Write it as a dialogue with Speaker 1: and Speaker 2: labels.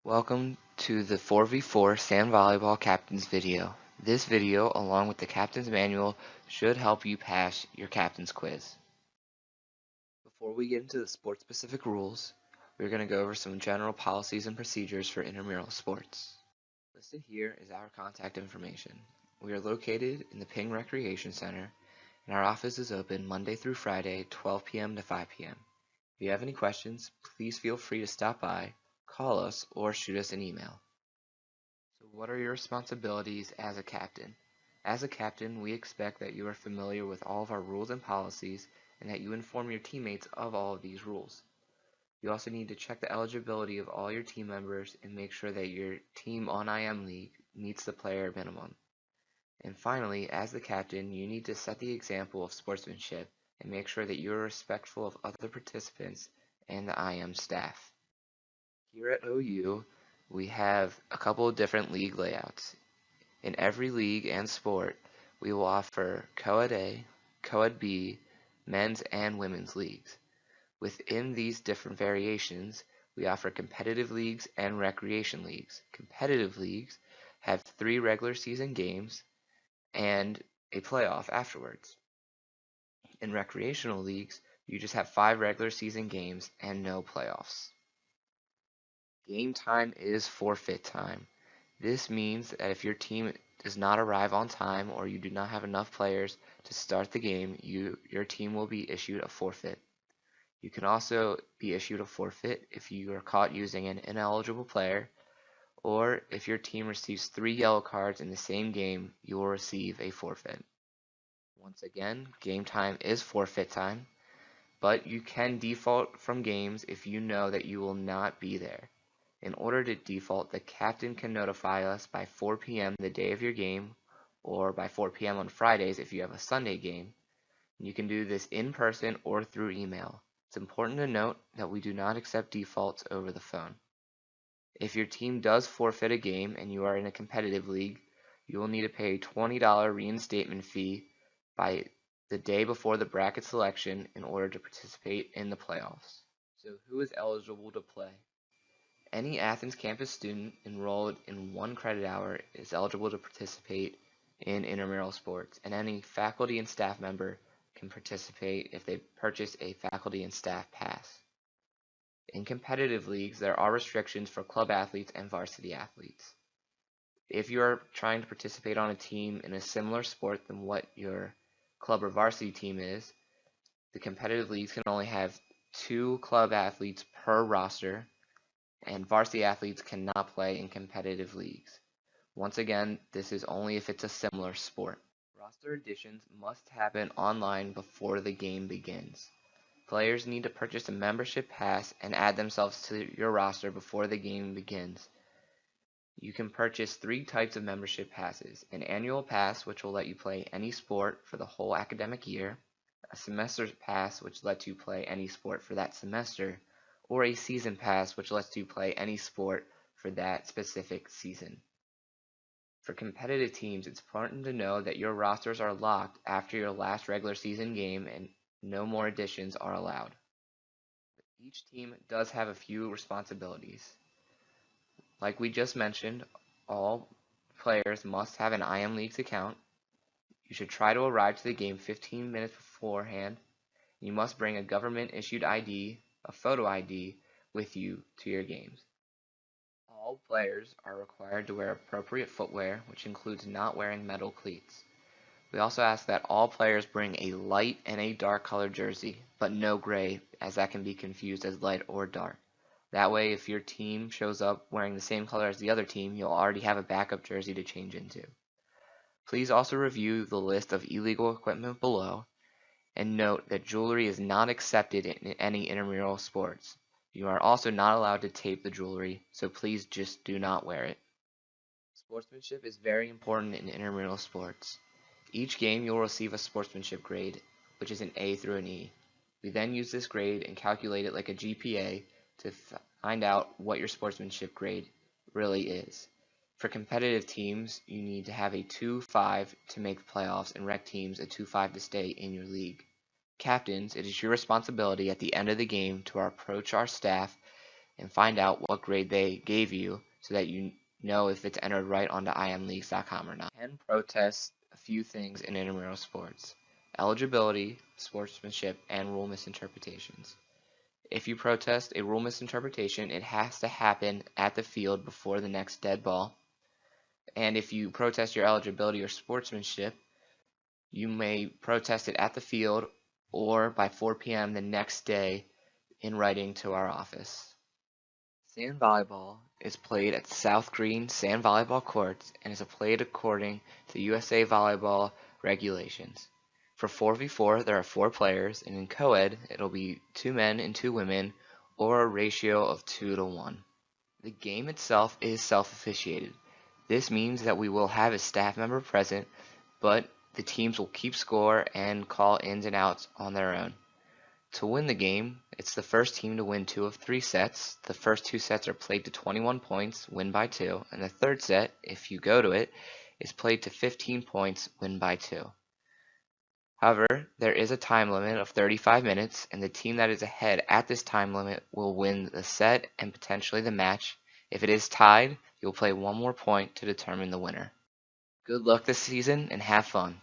Speaker 1: Welcome to the 4v4 Sand Volleyball Captains video. This video, along with the Captain's Manual, should help you pass your Captain's Quiz. Before we get into the sport-specific rules, we're going to go over some general policies and procedures for intramural sports. Listed here is our contact information. We are located in the Ping Recreation Center, and our office is open Monday through Friday, 12 p.m. to 5 p.m. If you have any questions, please feel free to stop by, call us, or shoot us an email. So what are your responsibilities as a captain? As a captain, we expect that you are familiar with all of our rules and policies and that you inform your teammates of all of these rules. You also need to check the eligibility of all your team members and make sure that your team on IM League meets the player minimum. And finally, as the captain, you need to set the example of sportsmanship and make sure that you are respectful of other participants and the IM staff. Here at OU, we have a couple of different league layouts. In every league and sport, we will offer Co-Ed A, Co-Ed B, men's and women's leagues. Within these different variations, we offer competitive leagues and recreation leagues. Competitive leagues have 3 regular season games and a playoff afterwards. In recreational leagues, you just have 5 regular season games and no playoffs. Game time is forfeit time. This means that if your team does not arrive on time or you do not have enough players to start the game, your team will be issued a forfeit. You can also be issued a forfeit if you are caught using an ineligible player, or if your team receives 3 yellow cards in the same game, you will receive a forfeit. Once again, game time is forfeit time, but you can default from games if you know that you will not be there. In order to default, the captain can notify us by 4 p.m. the day of your game, or by 4 p.m. on Fridays if you have a Sunday game. You can do this in person or through email. It's important to note that we do not accept defaults over the phone. If your team does forfeit a game and you are in a competitive league, you will need to pay a $20 reinstatement fee by the day before the bracket selection in order to participate in the playoffs. So who is eligible to play? Any Athens campus student enrolled in 1 credit hour is eligible to participate in intramural sports, and any faculty and staff member can participate if they purchase a faculty and staff pass. In competitive leagues, there are restrictions for club athletes and varsity athletes. If you are trying to participate on a team in a similar sport than what your club or varsity team is, the competitive leagues can only have 2 club athletes per roster, and varsity athletes cannot play in competitive leagues. Once again, this is only if it's a similar sport. Roster additions must happen online before the game begins. Players need to purchase a membership pass and add themselves to your roster before the game begins. You can purchase 3 types of membership passes: an annual pass, which will let you play any sport for the whole academic year, a semester pass, which lets you play any sport for that semester, or a season pass, which lets you play any sport for that specific season. For competitive teams, it's important to know that your rosters are locked after your last regular season game and no more additions are allowed. Each team does have a few responsibilities. Like we just mentioned, all players must have an IM Leagues account. You should try to arrive to the game 15 minutes beforehand. You must bring a government-issued ID, a photo ID, with you to your games. All players are required to wear appropriate footwear, which includes not wearing metal cleats. We also ask that all players bring a light and a dark colored jersey, but no gray, as that can be confused as light or dark. That way, if your team shows up wearing the same color as the other team, you'll already have a backup jersey to change into. Please also review the list of illegal equipment below, and note that jewelry is not accepted in any intramural sports. You are also not allowed to tape the jewelry, so please just do not wear it. Sportsmanship is very important in intramural sports. Each game you will receive a sportsmanship grade, which is an A through an E. We then use this grade and calculate it like a GPA to find out what your sportsmanship grade really is. For competitive teams, you need to have a 2.5 to make the playoffs, and rec teams a 2.5 to stay in your league. Captains, it is your responsibility at the end of the game to approach our staff and find out what grade they gave you so that you know if it's entered right onto imleagues.com or not. And protest a few things in intramural sports: eligibility, sportsmanship, and rule misinterpretations. If you protest a rule misinterpretation, it has to happen at the field before the next dead ball. And if you protest your eligibility or sportsmanship, you may protest it at the field or by 4 p.m. the next day in writing to our office. Sand volleyball is played at South Green Sand Volleyball Courts and is played according to USA Volleyball regulations. For 4v4, there are 4 players, and in co-ed, it'll be 2 men and 2 women, or a ratio of 2 to 1. The game itself is self-officiated. This means that we will have a staff member present, but the teams will keep score and call ins and outs on their own. To win the game, it's the first team to win 2 of 3 sets. The first 2 sets are played to 21 points, win by 2, and the third set, if you go to it, is played to 15 points, win by 2. However, there is a time limit of 35 minutes, and the team that is ahead at this time limit will win the set and potentially the match. If it is tied, you'll play one more point to determine the winner. Good luck this season and have fun.